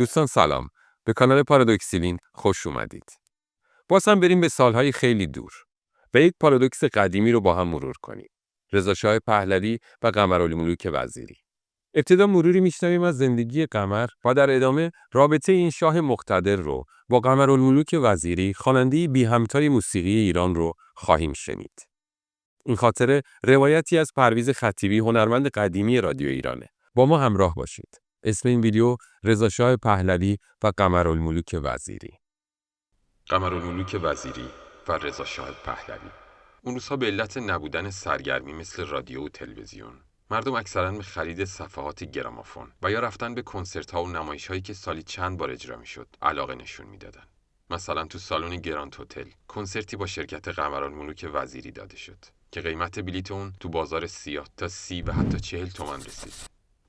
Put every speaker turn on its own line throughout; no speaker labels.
دوستان سلام. به کانال پارادوکسیلین خوش اومدید. باز هم بریم به سالهای خیلی دور. به یک پارادوکس قدیمی رو با هم مرور کنیم. رضاشاه پهلوی و قمرالملوک وزیری. ابتدا مروری میشنویم از زندگی قمر و در ادامه رابطه این شاه مقتدر رو با قمرالملوک وزیری، خواننده بی همتای موسیقی ایران رو خواهیم شنید. این خاطره روایتی از پرویز خطیبی، هنرمند قدیمی رادیو ایرانه. با ما همراه باشید. اسم این ویدیو رضاشاه پهلوی و قمرالملوک وزیری.
قمرالملوک وزیری و رضاشاه پهلوی. اون روزها به علت نبودن سرگرمی مثل رادیو و تلویزیون، مردم اکثراً به خرید صفحات گرامافون و یا رفتن به کنسرت‌ها و نمایش‌هایی که سالی چند بار اجرا می‌شد علاقه نشون می‌دادن. مثلا تو سالن گراند هتل کنسرتی با شرکت قمرالملوک وزیری داده شد که قیمت بلیت اون تو بازار سیاه تا 30 و حتی 40 تومان رسید.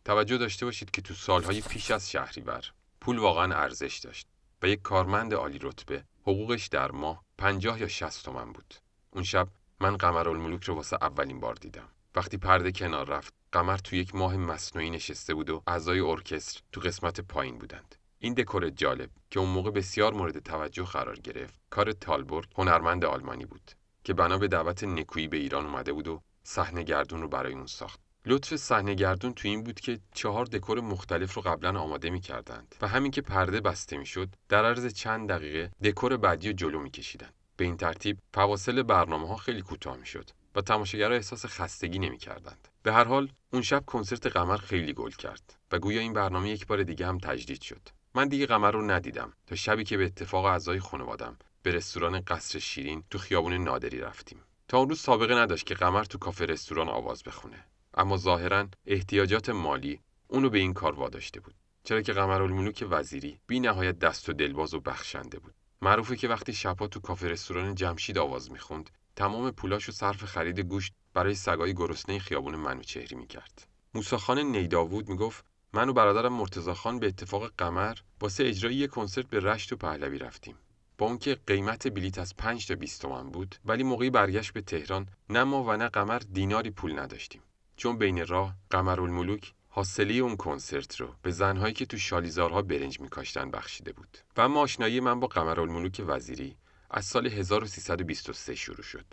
توجه داشته باشید که تو سالهای پیش از شهریور پول واقعاً ارزش داشت و یک کارمند عالی رتبه حقوقش در ماه 50 یا 60 تومن بود. اون شب من قمرالملوک رو واسه اولین بار دیدم. وقتی پرده کنار رفت، قمر تو یک ماه مصنوعی نشسته بود و اعضای ارکستر تو قسمت پایین بودند. این دکور جالب که اون موقع بسیار مورد توجه قرار گرفت، کار تالبورگ، هنرمند آلمانی بود که بنا به دعوت نکویی به ایران اومده بود و صحنه‌گردون رو برای اون ساخت. لطف صحنه‌گردون تو این بود که 4 دکور مختلف رو قبلا آماده می‌کردند و همین که پرده بسته می‌شد، در عرض چند دقیقه دکور بعدی رو جلو می‌کشیدند. به این ترتیب فواصل برنامه‌ها خیلی کوتاه می‌شد و تماشاگرها احساس خستگی نمی‌کردند. به هر حال اون شب کنسرت قمر خیلی گل کرد و گویا این برنامه یک بار دیگه هم تجدید شد. من دیگه قمر رو ندیدم تا شبی که به اتفاق اعضای خانواده‌ام به رستوران قصر شیرین تو خیابون نادری رفتیم. تا اون روز سابقه نداشت که قمر تو کافه رستوران آواز بخونه. اما ظاهراً احتیاجات مالی اونو به این کار واداشته بود. چرا که قمرالملوک وزیری بی نهایت دست و دلباز و بخشنده بود. معروفه که وقتی شبا تو کافه رستوران جمشید آواز میخوند، تمام پولاشو صرف خرید گوشت برای سگای گرسنه خیابون منوچهری میکرد. موسی خان نیداود میگفت من و برادرم مرتضی خان به اتفاق قمر واسه اجرای یک کنسرت به رشت و پهلوی رفتیم. با اون که قیمت بلیت از 5 تا 20 تومن بود، ولی موقعی برگشت به تهران نه ما و نه قمر دیناری پول نداشتیم. چون بین راه قمرالملوک حاصله اون کنسرت رو به زنهایی که تو شالیزارها برنج میکاشتن بخشیده بود. و اما آشنایی من با قمرالملوک وزیری از سال 1323 شروع شد.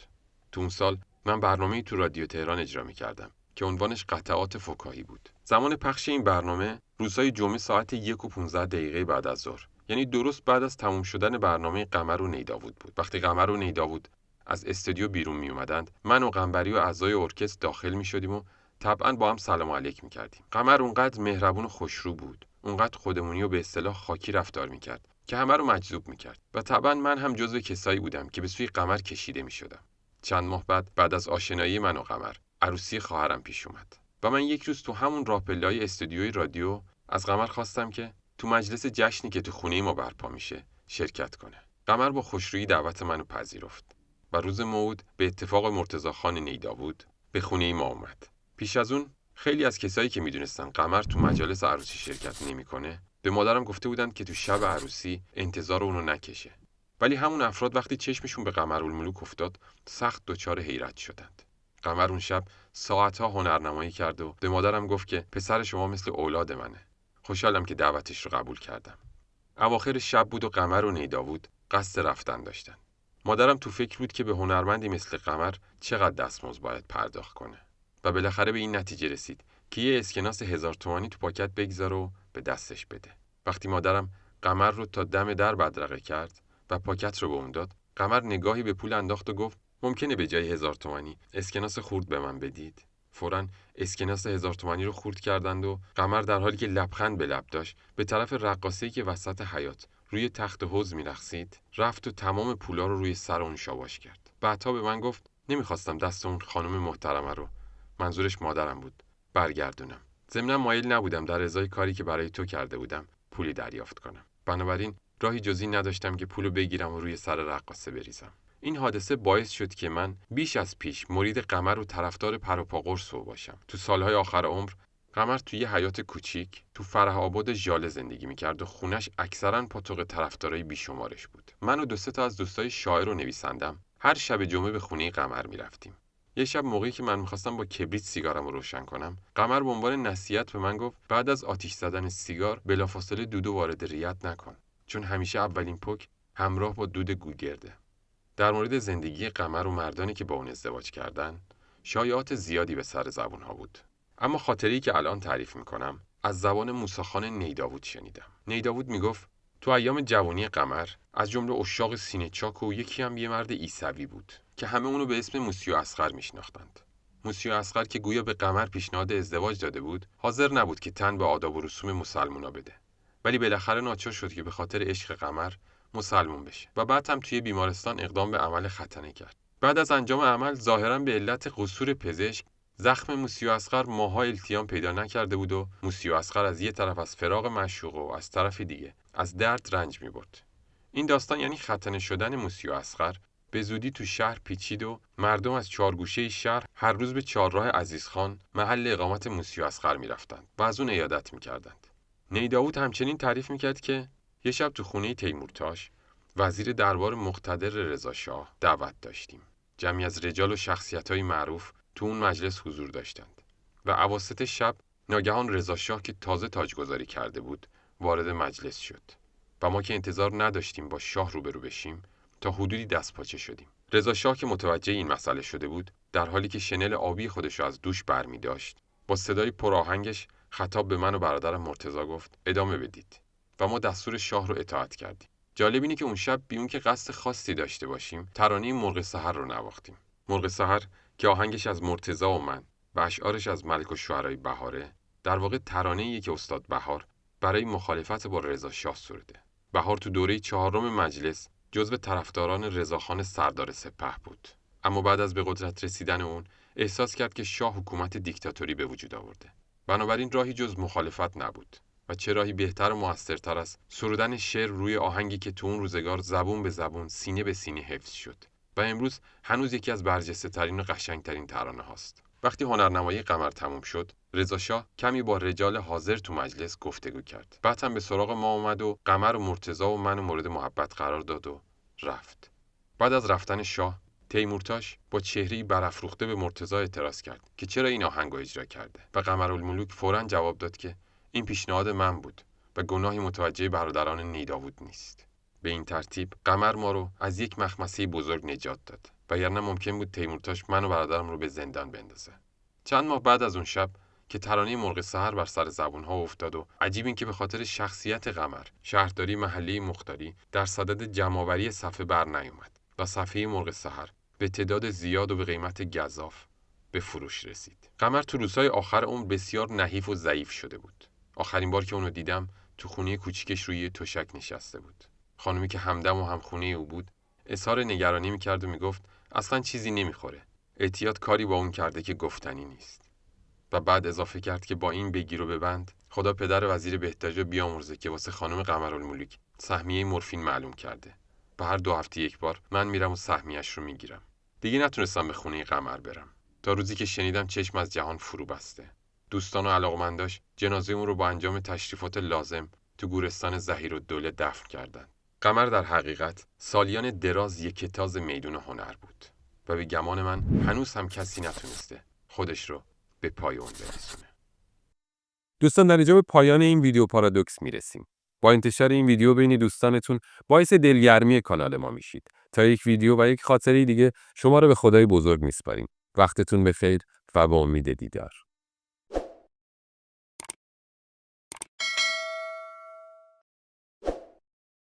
تو اون سال من برنامه‌ای تو رادیو تهران اجرا میکردم که عنوانش قطعات فکاهی بود. زمان پخش این برنامه روزهای جمعه ساعت 1:15 بعد از ظهر، یعنی درست بعد از تموم شدن برنامه قمر و نیداود بود. وقتی قمر و نیداود از استودیو بیرون می اومدند، من و قنبری و اعضای ارکستر داخل می شدیم و طبعاً با هم سلام علیک می کردیم. قمر اونقدر مهربون و خوشرو بود، اونقدر خودمونی و به اصطلاح خاکی رفتار می کرد که همه رو مجذوب می کرد و طبعاً من هم جزو کسایی بودم که به سوی قمر کشیده می شدم. چند ماه بعد از آشنایی من و قمر، عروسی خواهرم پیش اومد و من یک روز تو همون راهپله‌های استودیوی رادیو از قمر خواستم که تو مجلس جشنی که تو خونه ما برپا میشه شرکت کنه. قمر با خوشرویی دعوت منو پذیرفت و روز موعود به اتفاق مرتضی خان نیداود به خونه ما اومد. پیش از اون خیلی از کسایی که میدونستن قمر تو مجالس عروسی شرکت نمیکنه به مادرم گفته بودن که تو شب عروسی انتظار اونو نکشه. ولی همون افراد وقتی چشمشون به قمرالملوک افتاد سخت دچار حیرت شدند. قمر اون شب ساعتها هنرنمایی کرد و به مادرم گفت که پسر شما مثل اولاد منه. خوشحالم که دعوتش رو قبول کردم. اواخر شب بود و قمر و نیداود قصد رفتن داشتن. مادرم تو فکر بود که به هنرمندی مثل قمر چقدر دستمزد باید پرداخت کنه و بالاخره به این نتیجه رسید که یه اسکناس 1000 تومانی تو پاکت بگذاره و به دستش بده. وقتی مادرم قمر رو تا دم در بدرقه کرد و پاکت رو به اون داد، قمر نگاهی به پول انداخت و گفت ممکنه به جای 1000 تومانی اسکناس خورد به من بدید؟ فوراً اسکناس 1000 تومانی رو خورد کردند و قمر در حالی که لبخند به لب داشت به طرف رقاصه‌ای که وسط حیاط روی تخت حوض می‌رقصید رفت و تمام پولا رو روی سر اون شاباش کرد. بعدها به من گفت نمیخواستم دست اون خانم محترمه رو، منظورش مادرم بود، برگردونم. ضمناً مایل نبودم در ازای کاری که برای تو کرده بودم پولی دریافت کنم. بنابراین راهی جز این نداشتم که پولو بگیرم و روی سر رقاصه بریزم. این حادثه باعث شد که من بیش از پیش مرید قمر و طرفدار پر و پا قرص باشم. تو سالهای آخر عمر قمر توی یه حیاط کوچیک تو فرح آباد ژاله زندگی میکرد و خونش اکثراً پاتوق طرفدارای بیشمارش بود. من و 2 تا از دوستای شاعر و نویسندم هر شب جمعه به خونه قمر میرفتیم. یه شب موقعی که من می‌خواستم با کبریت سیگارم رو روشن کنم، قمر به عنوان نصیحت به من گفت بعد از آتیش زدن سیگار بلافاصله دودو وارد ریت نکن، چون همیشه اولین پک همراه با دود گوگرده. در مورد زندگی قمر و مردانی که با اون ازدواج کردن، شایعات زیادی به سر زبونها بود. اما خاطره‌ای که الان تعریف می‌کنم، از زبان موسی‌خوان نیداود شنیدم. نیداود میگفت تو ایام جوانی قمر از جمله عشاق سینه چاک و یکی هم یه مرد عیسوی بود که همه اونو به اسم موسیو اصغر میشناختند. موسیو اصغر که گویا به قمر پیشنهاد ازدواج داده بود، حاضر نبود که تن به آداب و رسوم مسلمونا بده. ولی بالاخره ناچار شد که به خاطر عشق قمر مسلمون بشه و بعد هم توی بیمارستان اقدام به عمل ختنه کرد. بعد از انجام عمل ظاهراً به علت قصور پزشک زخم موسیو اصغر ماها التیام پیدا نکرده بود و موسیو اصغر از یه طرف از فراق معشوقه و از طرف دیگه از درد رنج می‌برد. این داستان یعنی ختنه شدن موسیو اصغر به زودی تو شهر پیچید و مردم از چهارگوشه شهر هر روز به چهارراه عزیزخان محل اقامت موسیو اصغر می‌رفتند و از اون عیادت می‌کردند. نیداود همچنین تعریف می‌کرد که یه شب تو خونه تیمورتاش وزیر دربار مقتدر رضاشاه دعوت داشتیم. جمعی از رجال و شخصیت‌های معروف تو اون مجلس حضور داشتند و اواسط شب ناگهان رضاشاه که تازه تاجگذاری کرده بود وارد مجلس شد و ما که انتظار نداشتیم با شاه روبرو بشیم تا حدودی دست پاچه شدیم. رضاشاه که متوجه این مسئله شده بود در حالی که شنل آبی خودش رو از دوش برمی داشت با صدای پرآهنگش خطاب به من و برادرم مرتضی گفت ادامه بدید و ما دستور شاه رو اطاعت کردیم. جالب اینه که اون شب بیون که قصد خاصی داشته باشیم ترانه مرغ سحر رو نواختیم. مرغ سحر که آهنگش از مرتضی و من و اشعارش از ملک الشعرای بهاره، در واقع ترانه‌ایه که استاد بهار برای مخالفت با رضا شاه سروده. بهار تو دوره چهارم مجلس جزو طرفداران رضاخان سردار سپه بود، اما بعد از به قدرت رسیدن اون احساس کرد که شاه حکومت دیکتاتوری به وجود آورده. بنابراین راهی جز مخالفت نبود و چه راهی بهتر و موثرتر از سرودن شعر روی آهنگی که تو اون روزگار زبون به زبون سینه به سینه حفظ شد و امروز هنوز یکی از برجسته‌ترین و قشنگترین ترانه هاست. وقتی هنرنمایی قمر تموم شد، رضا شاه کمی با رجال حاضر تو مجلس گفتگو کرد. بعد هم به سراغ ما اومد و قمر و مرتضی و من مورد محبت قرار داد و رفت. بعد از رفتن شاه، تیمورتاش با چهره‌ای برافروخته به مرتضی اعتراض کرد که چرا این آهنگو اجرا کرده و قمرالملوک فوراً جواب داد که این پیشنهاد من بود و گناهی متوجه برادران نیداود نیست. به این ترتیب قمر ما رو از یک مخمسه بزرگ نجات داد وگرنه ممکن بود تیمورتاش من و برادرم رو به زندان بندازه. چند ماه بعد از اون شب که ترانه مرغ سحر بر سر زبونها افتاد و عجیب این که به خاطر شخصیت قمر شهرداری محلی مختاری در صدد جمع‌آوری صفحه بر نیومد و صفحه مرغ سحر به تعداد زیاد و به قیمت گزاف به فروش رسید. قمر تو روزهای آخر عمر بسیار نحیف و ضعیف شده بود. آخرین بار که اونو دیدم تو خونه کوچیکش روی تشک نشسته بود. خانمی که همدم و همخونه او بود اظهار نگرانی میکرد و میگفت اصلا چیزی نمیخوره. اعتیاد کاری با اون کرده که گفتنی نیست. و بعد اضافه کرد که با این بگیر و ببند خدا پدر وزیر بهداشت رو بیامرزه که واسه خانم قمرالملوک سهمیه مورفین معلوم کرده. و هر 2 هفته یک بار من میرم و سهمیه‌اش رو میگیرم. دیگه نتونستم به خونه قمر برم تا روزی که شنیدم چشم از جهان فرو بسته. دوستان و علاقمنداش جنازه اون رو با انجام تشریفات لازم تو گورستان ظهیرالدوله دفن کردند. قمر در حقیقت سالیان دراز یک تاز میدون هنر بود و به گمان من هنوز هم کسی نتونسته خودش رو به پای اون برسونه.
دوستان در اینجا به پایان این ویدیو پارادوکس میرسیم. با انتشار این ویدیو بین دوستانتون باعث دلگرمی کانال ما میشید. تا یک ویدیو و یک خاطره دیگه شما رو به خدای بزرگ میسپاریم. وقتتون بخیر و با امید دیدار.